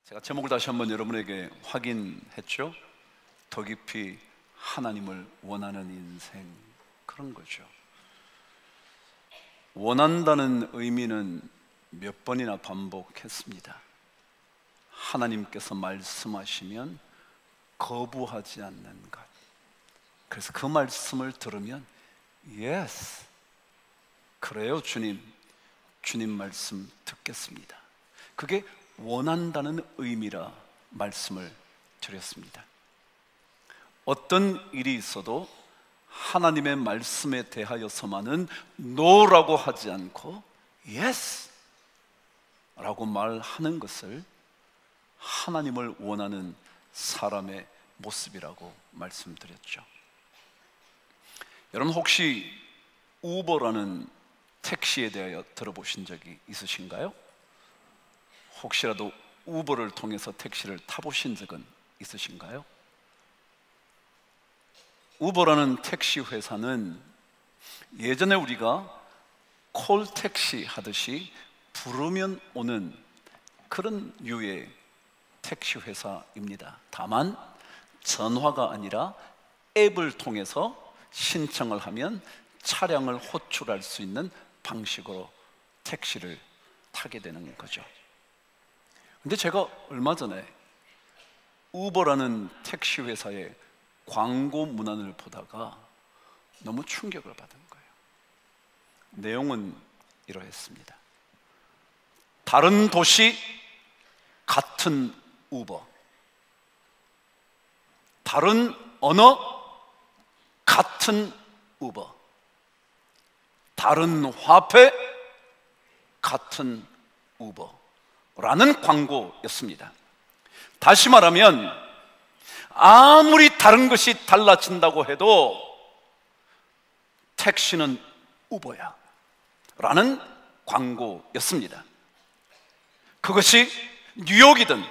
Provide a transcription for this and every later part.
제가 제목을 다시 한번 여러분에게 확인했죠? 더 깊이 하나님을 원하는 인생, 그런 거죠. 원한다는 의미는 몇 번이나 반복했습니다. 하나님께서 말씀하시면 거부하지 않는 것. 그래서 그 말씀을 들으면 Yes, 그래요 주님, 주님 말씀 듣겠습니다. 그게 원한다는 의미라 말씀을 드렸습니다. 어떤 일이 있어도 하나님의 말씀에 대하여서만은 No라고 하지 않고 Yes 라고 말하는 것을 하나님을 원하는 사람의 모습이라고 말씀드렸죠. 여러분 혹시 우버라는 택시에 대하여 들어보신 적이 있으신가요? 혹시라도 우버를 통해서 택시를 타보신 적은 있으신가요? 우버라는 택시 회사는 예전에 우리가 콜택시 하듯이 부르면 오는 그런 류의 택시 회사입니다. 다만 전화가 아니라 앱을 통해서 신청을 하면 차량을 호출할 수 있는 방식으로 택시를 타게 되는 거죠. 근데 제가 얼마 전에 우버라는 택시 회사의 광고 문안을 보다가 너무 충격을 받은 거예요. 내용은 이러했습니다. 다른 도시 같은 우버, 다른 언어 같은 우버, 다른 화폐 같은 우버라는 광고였습니다. 다시 말하면 아무리 다른 것이 달라진다고 해도 택시는 우버야 라는 광고였습니다. 그것이 뉴욕이든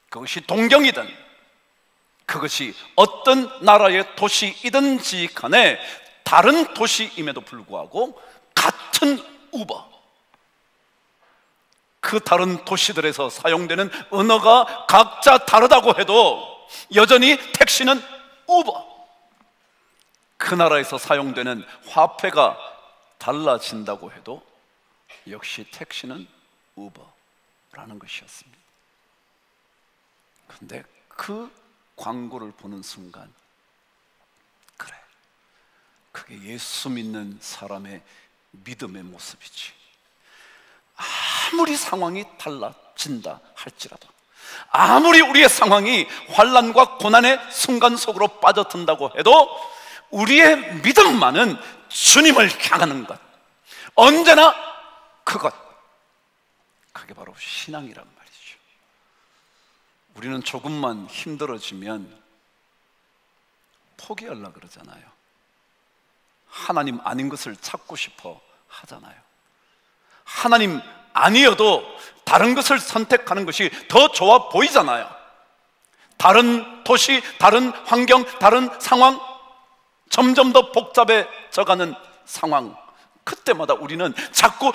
그것이 동경이든 그것이 어떤 나라의 도시이든지 간에 다른 도시임에도 불구하고 같은 우버, 그 다른 도시들에서 사용되는 언어가 각자 다르다고 해도 여전히 택시는 우버, 그 나라에서 사용되는 화폐가 달라진다고 해도 역시 택시는 우버라는 것이었습니다. 그런데 그 광고를 보는 순간, 그래, 그게 예수 믿는 사람의 믿음의 모습이지. 아무리 상황이 달라진다 할지라도, 아무리 우리의 상황이 환난과 고난의 순간 속으로 빠져든다고 해도 우리의 믿음만은 주님을 향하는 것, 언제나 그것, 그게 바로 신앙이란 말이죠. 우리는 조금만 힘들어지면 포기하려고 그러잖아요. 하나님 아닌 것을 찾고 싶어 하잖아요. 하나님 아니어도 다른 것을 선택하는 것이 더 좋아 보이잖아요. 다른 도시, 다른 환경, 다른 상황, 점점 더 복잡해져가는 상황, 그때마다 우리는 자꾸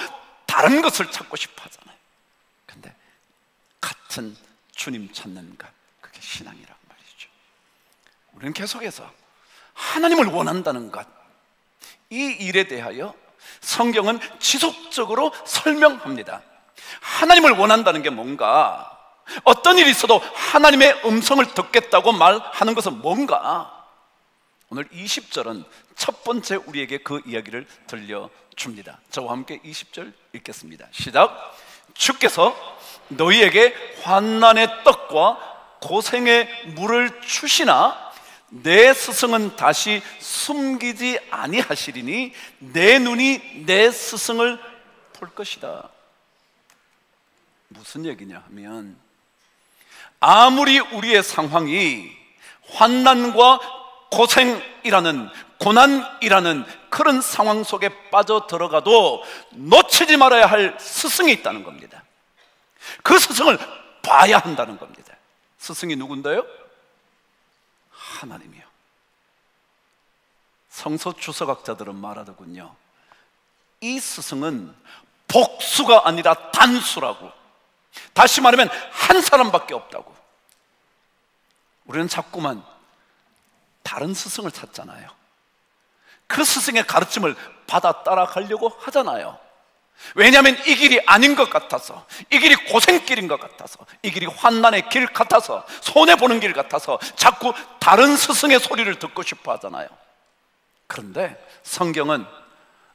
다른 것을 찾고 싶어 하잖아요. 근데 같은 주님 찾는 것, 그게 신앙이란 말이죠. 우리는 계속해서 하나님을 원한다는 것, 이 일에 대하여 성경은 지속적으로 설명합니다. 하나님을 원한다는 게 뭔가, 어떤 일이 있어도 하나님의 음성을 듣겠다고 말하는 것은 뭔가. 오늘 20절은 첫 번째 우리에게 그 이야기를 들려줍니다. 저와 함께 20절 읽겠습니다. 시작. 주께서 너희에게 환난의 떡과 고생의 물을 주시나 내 스승은 다시 숨기지 아니하시리니 내 눈이 내 스승을 볼 것이다. 무슨 얘기냐 하면, 아무리 우리의 상황이 환난과 고생이라는, 고난이라는 그런 상황 속에 빠져 들어가도 놓치지 말아야 할 스승이 있다는 겁니다. 그 스승을 봐야 한다는 겁니다. 스승이 누군데요? 하나님이요. 성서 주석학자들은 말하더군요. 이 스승은 복수가 아니라 단수라고. 다시 말하면 한 사람밖에 없다고. 우리는 자꾸만 다른 스승을 찾잖아요. 그 스승의 가르침을 받아 따라가려고 하잖아요. 왜냐하면 이 길이 아닌 것 같아서, 이 길이 고생길인 것 같아서, 이 길이 환난의 길 같아서, 손해보는 길 같아서 자꾸 다른 스승의 소리를 듣고 싶어 하잖아요. 그런데 성경은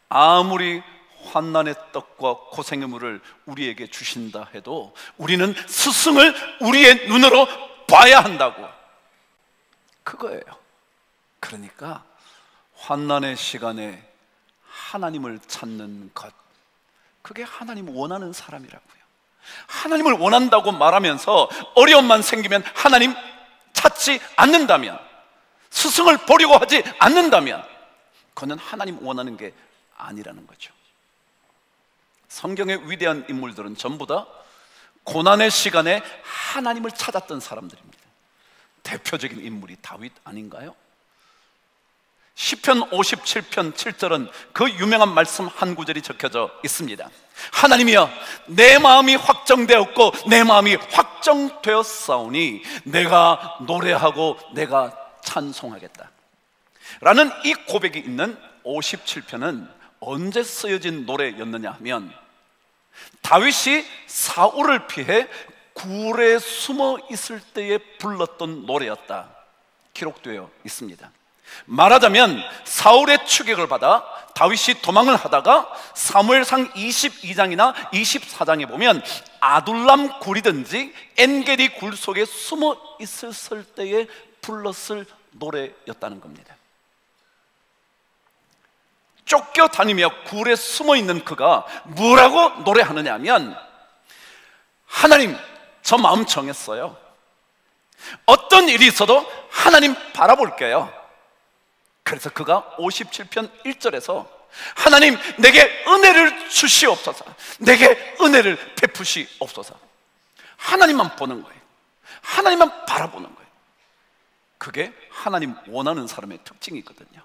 아무리 환난의 떡과 고생의 물을 우리에게 주신다 해도 우리는 스승을 우리의 눈으로 봐야 한다고. 그거예요. 그러니까 환난의 시간에 하나님을 찾는 것, 그게 하나님 원하는 사람이라고요. 하나님을 원한다고 말하면서 어려움만 생기면 하나님 찾지 않는다면, 스승을 보려고 하지 않는다면 그는 하나님 원하는 게 아니라는 거죠. 성경의 위대한 인물들은 전부 다 고난의 시간에 하나님을 찾았던 사람들입니다. 대표적인 인물이 다윗 아닌가요? 시편 57편 7절은 그 유명한 말씀 한 구절이 적혀져 있습니다. 하나님이여, 내 마음이 확정되었고 내 마음이 확정되었사오니 내가 노래하고 내가 찬송하겠다 라는 이 고백이 있는 57편은 언제 쓰여진 노래였느냐 하면 다윗이 사울을 피해 굴에 숨어 있을 때에 불렀던 노래였다 기록되어 있습니다. 말하자면 사울의 추격을 받아 다윗이 도망을 하다가 사무엘상 22장이나 24장에 보면 아둘람 굴이든지 엔게디 굴 속에 숨어 있었을 때에 불렀을 노래였다는 겁니다. 쫓겨다니며 굴에 숨어 있는 그가 뭐라고 노래하느냐 하면, 하나님, 저 마음 정했어요. 어떤 일이 있어도 하나님 바라볼게요. 그래서 그가 57편 1절에서 하나님, 내게 은혜를 주시옵소서, 내게 은혜를 베푸시옵소서, 하나님만 보는 거예요. 하나님만 바라보는 거예요. 그게 하나님 원하는 사람의 특징이거든요.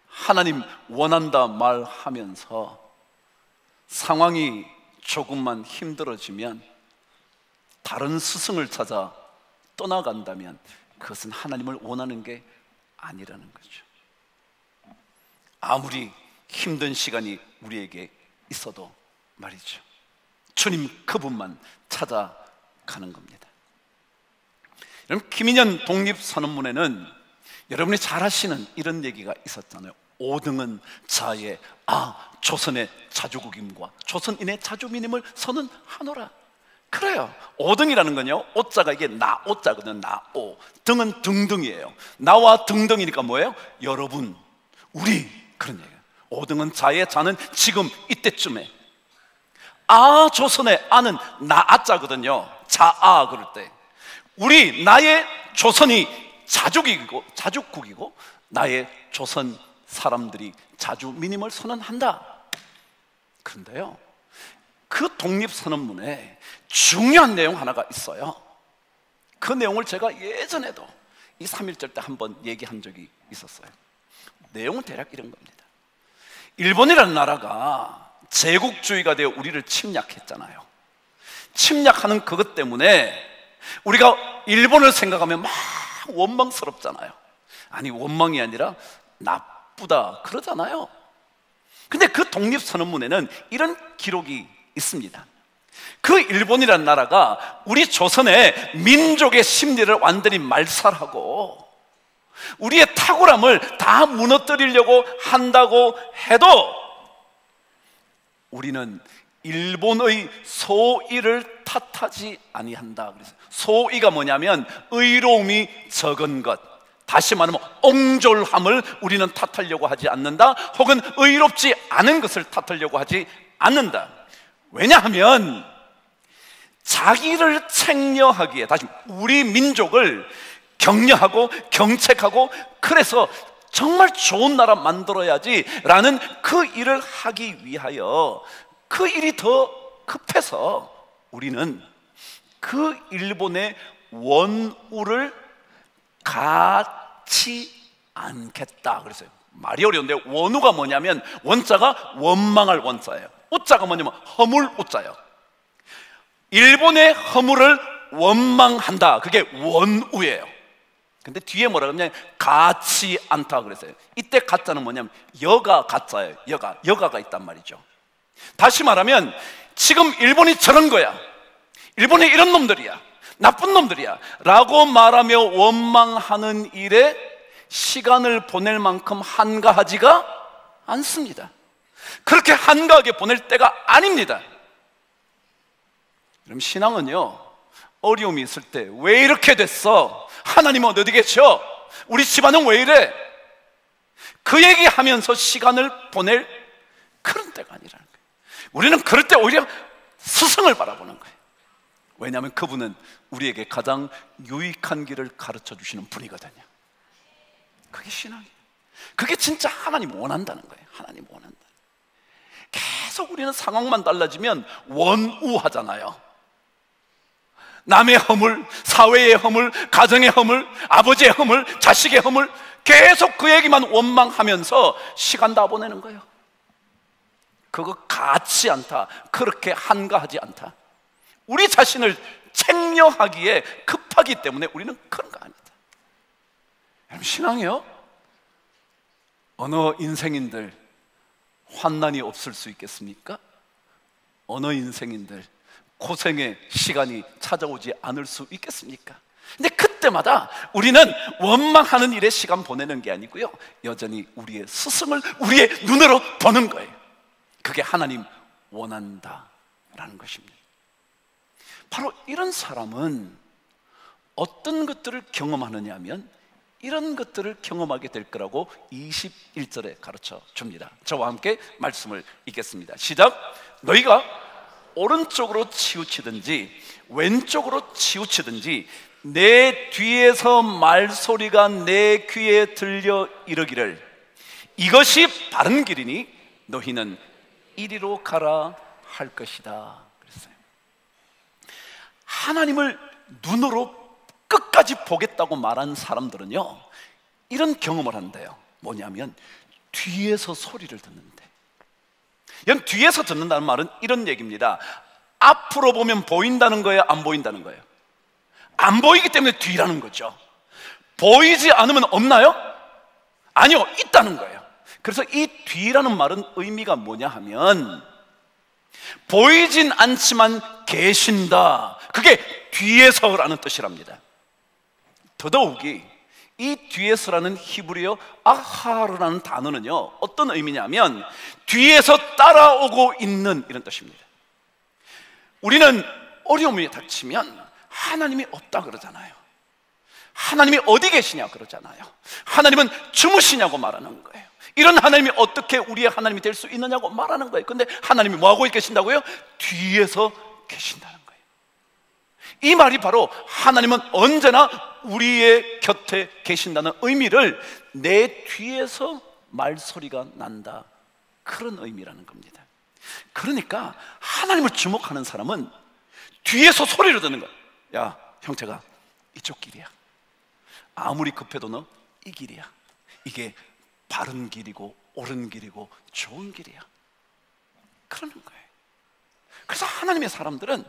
하나님 원한다 말하면서 상황이 조금만 힘들어지면 다른 스승을 찾아 떠나간다면 그것은 하나님을 원하는 게 아니라는 거죠. 아무리 힘든 시간이 우리에게 있어도 말이죠, 주님 그분만 찾아가는 겁니다. 여러분, 김인현 독립선언문에는 여러분이 잘 아시는 이런 얘기가 있었잖아요. 5등은 자의 조선의 자주국임과 조선인의 자주민임을 선언하노라. 그래요. 5등이라는 건요, 오자가 이게 나오자거든요. 나오. 등은 등등이에요. 나와 등등이니까 뭐예요? 여러분, 우리, 그런 얘기예요. 5등은 자의 자는 지금 이때쯤에, 조선의 아는 나아자거든요. 자아 그럴 때 우리, 나의 조선이 자주국이고 나의 조선 사람들이 자주민임을 선언한다. 그런데요, 그 독립선언문에 중요한 내용 하나가 있어요. 그 내용을 제가 예전에도 이 3.1절 때 한번 얘기한 적이 있었어요. 내용은 대략 이런 겁니다. 일본이라는 나라가 제국주의가 되어 우리를 침략했잖아요. 침략하는 그것 때문에 우리가 일본을 생각하면 막 원망스럽잖아요. 아니, 원망이 아니라 나쁘다 그러잖아요. 근데 그 독립선언문에는 이런 기록이 있습니다. 그 일본이라는 나라가 우리 조선의 민족의 심리를 완전히 말살하고 우리의 탁월함을 다 무너뜨리려고 한다고 해도 우리는 일본의 소위를 탓하지 아니한다. 그래서 소위가 뭐냐면 의로움이 적은 것, 다시 말하면 옹졸함을 우리는 탓하려고 하지 않는다. 혹은 의롭지 않은 것을 탓하려고 하지 않는다. 왜냐하면 자기를 책려하기에, 다시 우리 민족을 격려하고 경책하고 그래서 정말 좋은 나라 만들어야지 라는 그 일을 하기 위하여 그 일이 더 급해서 우리는 그 일본의 원우를 갖지 않겠다 그랬어요. 말이 어려운데 원우가 뭐냐면 원자가 원망할 원자예요. 우자가 뭐냐면 허물 우자예요. 일본의 허물을 원망한다. 그게 원우예요. 근데 뒤에 뭐라 그러냐면 가치 않다 그랬어요. 이때 가짜는 뭐냐면 여가 가짜예요. 여가가 있단 말이죠. 다시 말하면 지금 일본이 저런 거야, 일본이 이런 놈들이야, 나쁜 놈들이야 라고 말하며 원망하는 일에 시간을 보낼 만큼 한가하지가 않습니다. 그렇게 한가하게 보낼 때가 아닙니다. 그럼 신앙은요, 어려움이 있을 때 왜 이렇게 됐어? 하나님은 어디 계셔? 우리 집안은 왜 이래? 그 얘기하면서 시간을 보낼 그런 때가 아니라는 거예요. 우리는 그럴 때 오히려 스승을 바라보는 거예요. 왜냐하면 그분은 우리에게 가장 유익한 길을 가르쳐 주시는 분이거든요. 그게 신앙이에요. 그게 진짜 하나님 원한다는 거예요. 하나님 원한다. 계속 우리는 상황만 달라지면 원우하잖아요. 남의 허물, 사회의 허물, 가정의 허물, 아버지의 허물, 자식의 허물, 계속 그 얘기만 원망하면서 시간 다 보내는 거예요. 그거 가치 않다. 그렇게 한가하지 않다. 우리 자신을 책령하기에 급하기 때문에 우리는 그런 거 아니다. 여러분, 신앙이요, 어느 인생인들 환난이 없을 수 있겠습니까? 어느 인생인들 고생의 시간이 찾아오지 않을 수 있겠습니까? 근데 그때마다 우리는 원망하는 일에 시간 보내는 게 아니고요, 여전히 우리의 스승을 우리의 눈으로 보는 거예요. 그게 하나님 원한다라는 것입니다. 바로 이런 사람은 어떤 것들을 경험하느냐 하면 이런 것들을 경험하게 될 거라고 21절에 가르쳐 줍니다. 저와 함께 말씀을 읽겠습니다. 시작. 너희가 오른쪽으로 치우치든지 왼쪽으로 치우치든지 내 뒤에서 말소리가 내 귀에 들려 이르기를 이것이 바른 길이니 너희는 이리로 가라 할 것이다 그랬어요. 하나님을 눈으로 끝까지 보겠다고 말한 사람들은요, 이런 경험을 한대요. 뭐냐면 뒤에서 소리를 듣는데, 여러분, 뒤에서 듣는다는 말은 이런 얘기입니다. 앞으로 보면 보인다는 거예요, 안 보인다는 거예요? 안 보이기 때문에 뒤라는 거죠. 보이지 않으면 없나요? 아니요, 있다는 거예요. 그래서 이 뒤라는 말은 의미가 뭐냐 하면 보이진 않지만 계신다, 그게 뒤에서라는 뜻이랍니다. 더더욱이 이 뒤에서라는 히브리어 아하르라는 단어는요, 어떤 의미냐면 뒤에서 따라오고 있는 이런 뜻입니다. 우리는 어려움이 닥치면 하나님이 없다 그러잖아요. 하나님이 어디 계시냐 그러잖아요. 하나님은 주무시냐고 말하는 거예요. 이런 하나님이 어떻게 우리의 하나님이 될 수 있느냐고 말하는 거예요. 근데 하나님이 뭐하고 계신다고요? 뒤에서 계신다는 거예요. 이 말이 바로 하나님은 언제나 우리의 곁에 계신다는 의미를 내 뒤에서 말소리가 난다, 그런 의미라는 겁니다. 그러니까 하나님을 주목하는 사람은 뒤에서 소리를 듣는 거야. 야, 형제가 이쪽 길이야. 아무리 급해도 너 이 길이야. 이게 바른 길이고 옳은 길이고 좋은 길이야. 그러는 거예요. 그래서 하나님의 사람들은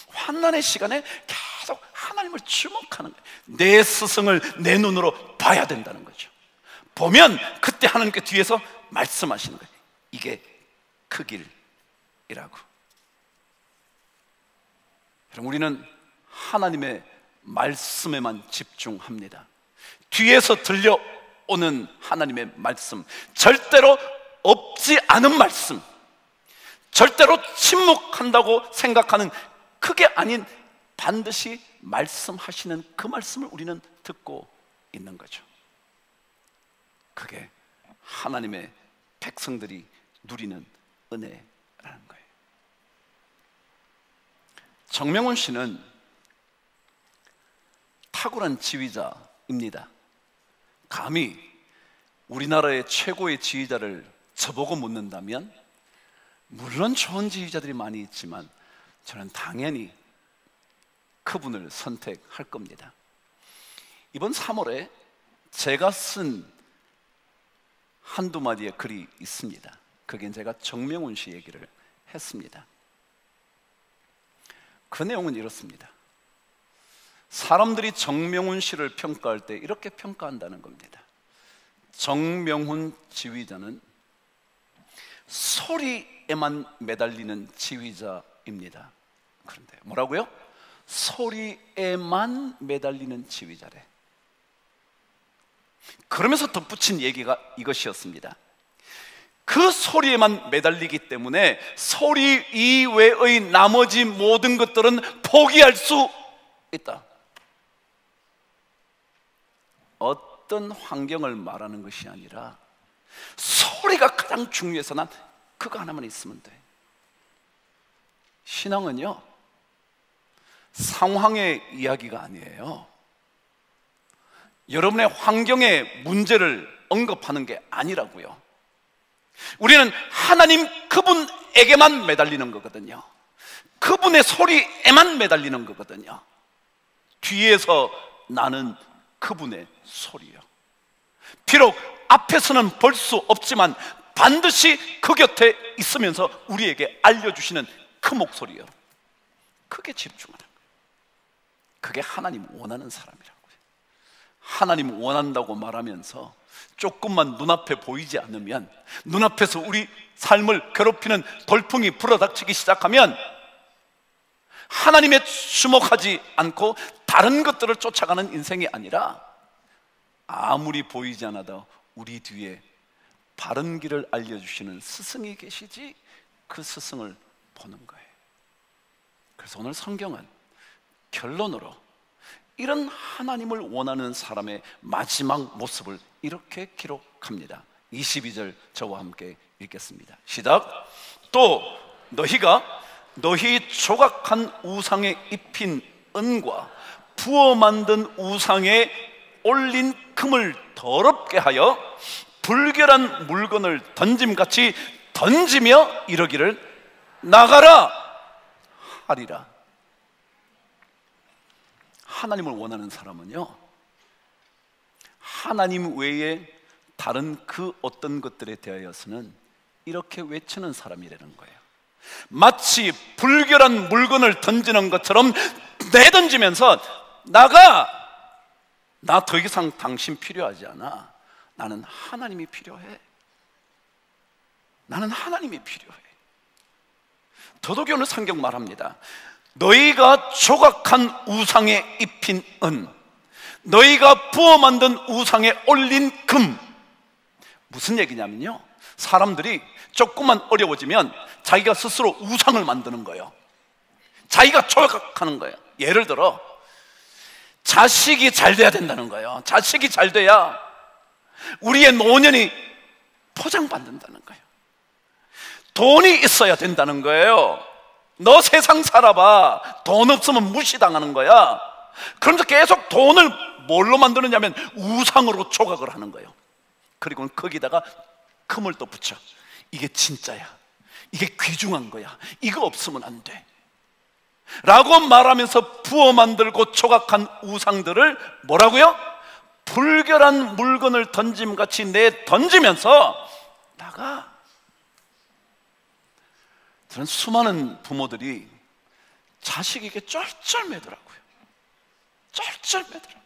환난의 시간에 계속 하나님을 주목하는 거예요. 내 스승을 내 눈으로 봐야 된다는 거죠. 보면 그때 하나님께 뒤에서 말씀하시는 거예요. 이게 그 길이라고. 그럼 우리는 하나님의 말씀에만 집중합니다. 뒤에서 들려오는 하나님의 말씀, 절대로 없지 않은 말씀, 절대로 침묵한다고 생각하는 그게 아닌 반드시 말씀하시는 그 말씀을 우리는 듣고 있는 거죠. 그게 하나님의 백성들이 누리는 은혜라는 거예요. 정명훈 씨는 탁월한 지휘자입니다. 감히 우리나라의 최고의 지휘자를 저보고 묻는다면, 물론 좋은 지휘자들이 많이 있지만 저는 당연히 그분을 선택할 겁니다. 이번 3월에 제가 쓴 한두 마디의 글이 있습니다. 그게 제가 정명훈 씨 얘기를 했습니다. 그 내용은 이렇습니다. 사람들이 정명훈 씨를 평가할 때 이렇게 평가한다는 겁니다. 정명훈 지휘자는 소리에만 매달리는 지휘자입니다. 그런데 뭐라고요? 소리에만 매달리는 지휘자래. 그러면서 덧붙인 얘기가 이것이었습니다. 그 소리에만 매달리기 때문에 소리 이외의 나머지 모든 것들은 포기할 수 있다. 어떤 환경을 말하는 것이 아니라 소리가 가장 중요해서 난 그거 하나만 있으면 돼. 신앙은요, 상황의 이야기가 아니에요. 여러분의 환경의 문제를 언급하는 게 아니라고요. 우리는 하나님 그분에게만 매달리는 거거든요. 그분의 소리에만 매달리는 거거든요. 뒤에서 나는 그분의 소리요. 비록 앞에서는 볼 수 없지만 반드시 그 곁에 있으면서 우리에게 알려주시는 그 목소리요. 그게 집중하는 거예요. 그게 하나님 원하는 사람이라고요. 하나님 원한다고 말하면서 조금만 눈앞에 보이지 않으면, 눈앞에서 우리 삶을 괴롭히는 돌풍이 불어닥치기 시작하면 하나님에 주목하지 않고 다른 것들을 쫓아가는 인생이 아니라 아무리 보이지 않아도 우리 뒤에 바른 길을 알려주시는 스승이 계시지, 그 스승을 보는 거예요. 그래서 오늘 성경은 결론으로 이런 하나님을 원하는 사람의 마지막 모습을 이렇게 기록합니다. 22절 저와 함께 읽겠습니다. 시작. 또 너희가 너희 조각한 우상에 입힌 은과 부어 만든 우상에 올린 금을 더럽게 하여 불결한 물건을 던짐같이 던지며 이러기를 나가라 하리라. 하나님을 원하는 사람은요, 하나님 외에 다른 그 어떤 것들에 대하여서는 이렇게 외치는 사람이라는 거예요. 마치 불결한 물건을 던지는 것처럼 내던지면서 나가! 나 더 이상 당신 필요하지 않아. 나는 하나님이 필요해. 나는 하나님이 필요해. 더더욱이 오늘 성경 말합니다. 너희가 조각한 우상에 입힌 은, 너희가 부어 만든 우상에 올린 금. 무슨 얘기냐면요, 사람들이 조금만 어려워지면 자기가 스스로 우상을 만드는 거예요. 자기가 조각하는 거예요. 예를 들어 자식이 잘 돼야 된다는 거예요. 자식이 잘 돼야 우리의 노년이 포장받는다는 거예요. 돈이 있어야 된다는 거예요. 너 세상 살아봐, 돈 없으면 무시당하는 거야. 그러면서 계속 돈을 뭘로 만드느냐면 우상으로 조각을 하는 거예요. 그리고 거기다가 금을 또 붙여. 이게 진짜야, 이게 귀중한 거야, 이거 없으면 안 돼 라고 말하면서 부어 만들고 조각한 우상들을 뭐라고요? 불결한 물건을 던짐같이 내던지면서 나가. 저는 수많은 부모들이 자식에게 쩔쩔매더라고요. 쩔쩔매더라고요.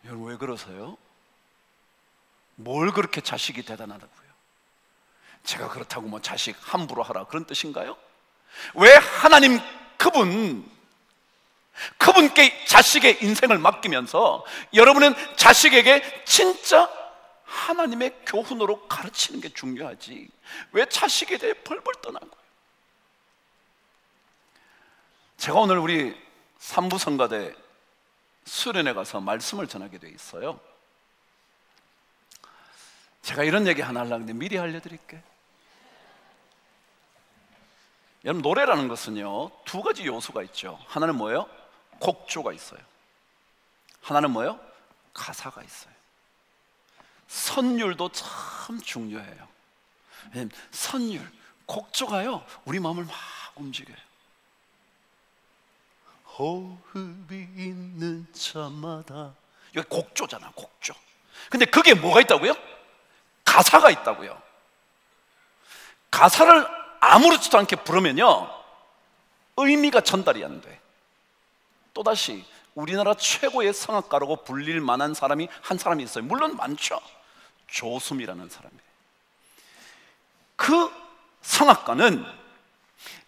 여러분 왜 그러세요? 뭘 그렇게 자식이 대단하다고요? 제가 그렇다고 뭐 자식 함부로 하라 그런 뜻인가요? 왜 하나님 그분께 자식의 인생을 맡기면서 여러분은 자식에게 진짜 하나님의 교훈으로 가르치는 게 중요하지, 왜 자식에 대해 벌벌 떠난 거예요? 제가 오늘 우리 삼부성가대 수련회 가서 말씀을 전하게 돼 있어요. 제가 이런 얘기 하나 하려고 했는데 미리 알려드릴게요. 여러분, 노래라는 것은요 두 가지 요소가 있죠. 하나는 뭐예요? 곡조가 있어요. 하나는 뭐예요? 가사가 있어요. 선율도 참 중요해요. 왜냐면 선율, 곡조가요 우리 마음을 막 움직여요. 호흡이 있는 자마다, 이거 곡조잖아, 곡조. 근데 그게 뭐가 있다고요? 가사가 있다고요. 가사를 아무렇지도 않게 부르면요 의미가 전달이 안 돼. 또다시 우리나라 최고의 성악가라고 불릴 만한 사람이 한 사람이 있어요. 물론 많죠. 조수미라는 사람이에요. 그 성악가는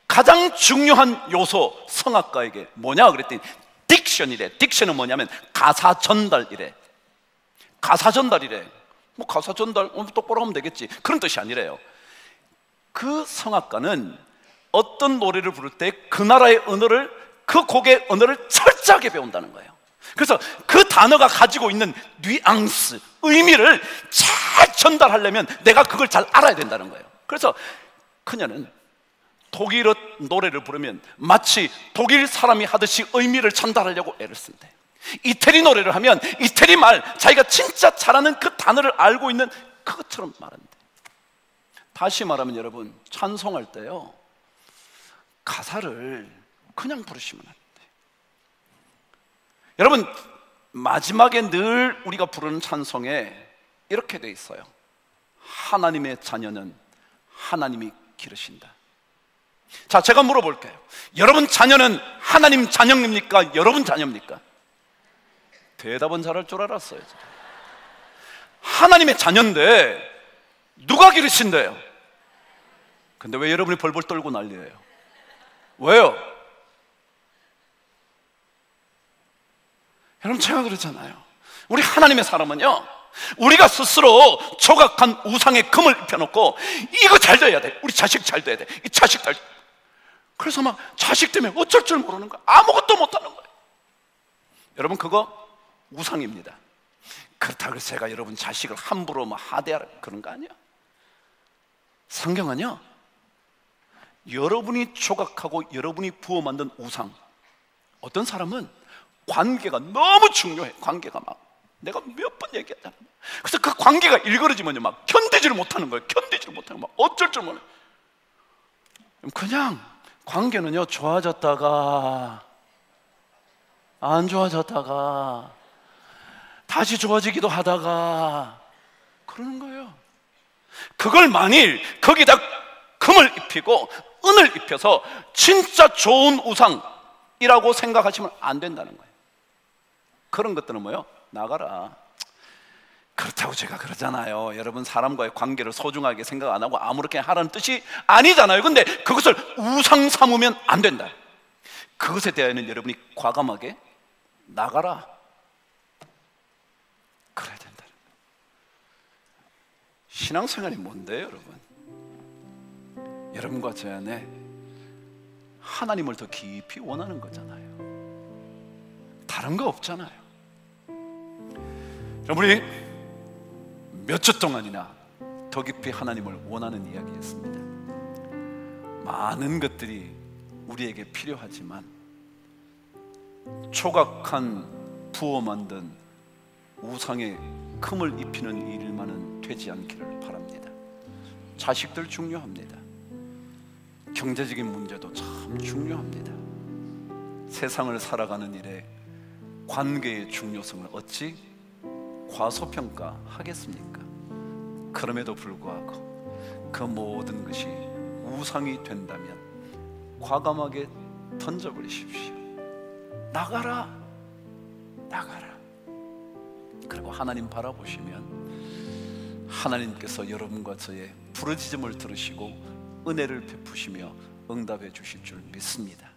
가장 중요한 요소, 성악가에게 뭐냐 그랬더니 딕션이래. 딕션은 뭐냐면 가사 전달이래. 가사 전달이래. 뭐 가사 전달 똑바로 하면 되겠지, 그런 뜻이 아니래요. 그 성악가는 어떤 노래를 부를 때 그 나라의 언어를, 그 곡의 언어를 철저하게 배운다는 거예요. 그래서 그 단어가 가지고 있는 뉘앙스, 의미를 잘 전달하려면 내가 그걸 잘 알아야 된다는 거예요. 그래서 그녀는 독일어 노래를 부르면 마치 독일 사람이 하듯이 의미를 전달하려고 애를 쓴대. 이태리 노래를 하면 이태리 말, 자기가 진짜 잘하는 그 단어를 알고 있는 그것처럼 말한대. 다시 말하면 여러분, 찬송할 때요, 가사를 그냥 부르시면 안 돼요. 여러분, 마지막에 늘 우리가 부르는 찬송에 이렇게 돼 있어요. 하나님의 자녀는 하나님이 기르신다. 자, 제가 물어볼게요. 여러분 자녀는 하나님 자녀입니까? 여러분 자녀입니까? 대답은 잘할 줄 알았어요. 하나님의 자녀인데 누가 기르신대요? 근데 왜 여러분이 벌벌 떨고 난리예요? 왜요? 여러분, 제가 그러잖아요. 우리 하나님의 사람은요, 우리가 스스로 조각한 우상의 금을 입혀놓고 이거 잘 돼야 돼, 우리 자식 잘 돼야 돼, 이 자식 잘 돼. 그래서 막 자식 때문에 어쩔 줄 모르는 거야. 아무것도 못하는 거예요. 여러분, 그거 우상입니다. 그렇다고 해서 제가 여러분 자식을 함부로 뭐 하대하라 그런 거 아니야. 성경은요, 여러분이 조각하고 여러분이 부어 만든 우상, 어떤 사람은 관계가 너무 중요해. 관계가 막 내가 몇 번 얘기했잖아. 그래서 그 관계가 일그러지면요, 막 견디지를 못하는 거예요. 견디지를 못하는 거예요. 막 어쩔 줄 몰라요. 그냥 관계는요, 좋아졌다가 안 좋아졌다가 다시 좋아지기도 하다가 그러는 거예요. 그걸 만일 거기다 금을 입히고 은을 입혀서 진짜 좋은 우상이라고 생각하시면 안 된다는 거예요. 그런 것들은 뭐예요? 나가라. 그렇다고 제가 그러잖아요. 여러분, 사람과의 관계를 소중하게 생각 안 하고 아무렇게 하라는 뜻이 아니잖아요. 근데 그것을 우상 삼으면 안 된다. 그것에 대해서는 여러분이 과감하게 나가라, 그래야 된다. 신앙생활이 뭔데요, 여러분? 여러분과 제 안에 하나님을 더 깊이 원하는 거잖아요. 다른 거 없잖아요. 여러분이 몇 주 동안이나 더 깊이 하나님을 원하는 이야기였습니다. 많은 것들이 우리에게 필요하지만 조각한 부어 만든 우상에 금을 입히는 일만은 되지 않기를 바랍니다. 자식들 중요합니다. 경제적인 문제도 참 중요합니다. 세상을 살아가는 일에 관계의 중요성을 어찌 과소평가하겠습니까? 그럼에도 불구하고 그 모든 것이 우상이 된다면 과감하게 던져버리십시오. 나가라, 나가라. 그리고 하나님 바라보시면 하나님께서 여러분과 저의 부르짖음을 들으시고 은혜를 베푸시며 응답해 주실 줄 믿습니다.